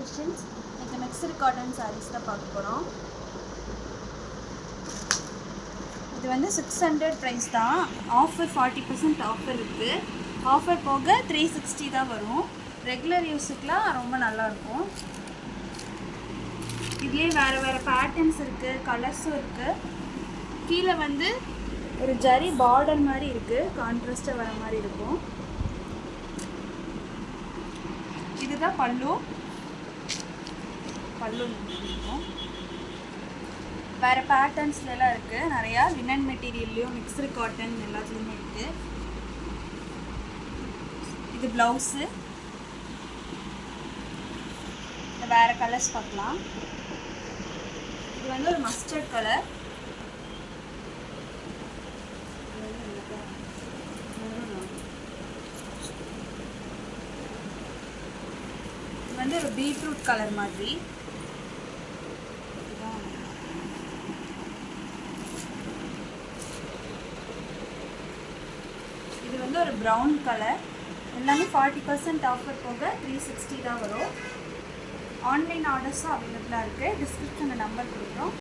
Collections. இந்த mixed cotton saris தான் பார்க்க போகிறோம். இது வந்து 600 ப்ரைஸ் தான். ஆஃபர் 40% ஆஃபர் இருக்குது. ஆஃபர் போக 360 தான் வரும். ரெகுலர் யூஸுக்கெலாம் ரொம்ப நல்லாயிருக்கும். இதுலேயே வேறு வேறு பேட்டர்ன்ஸ் இருக்குது, கலர்ஸும் இருக்குது. கீழே வந்து ஒரு ஜரி பார்டர் மாதிரி இருக்குது, கான்ட்ராஸ்டாக வர மாதிரி இருக்கும். இதுதான் பல்லு இருக்கும். வேறு பேட்டர்ன்ஸ்லாம் இருக்குது நிறையா. லினன் மெட்டீரியல்லையும் மிக்ஸ்டு காட்டன் எல்லாத்துலேயுமே இருக்குது. இது ப்ளவுஸு. வேறு கலர்ஸ் பார்க்கலாம். இது வந்து ஒரு மஸ்டர்ட் கலர். இது வந்து ஒரு பீட்ரூட் கலர் மாதிரி. இது வந்து ஒரு ப்ரௌன் கலர். எல்லாமே 40% ஆஃபர் போக 360 தான் வரும். ஆன்லைன் ஆர்டர்ஸும் அவைலபிளாக இருக்குது. டிஸ்கிரிப்ஷனில் நம்பர் கொடுக்குறோம்.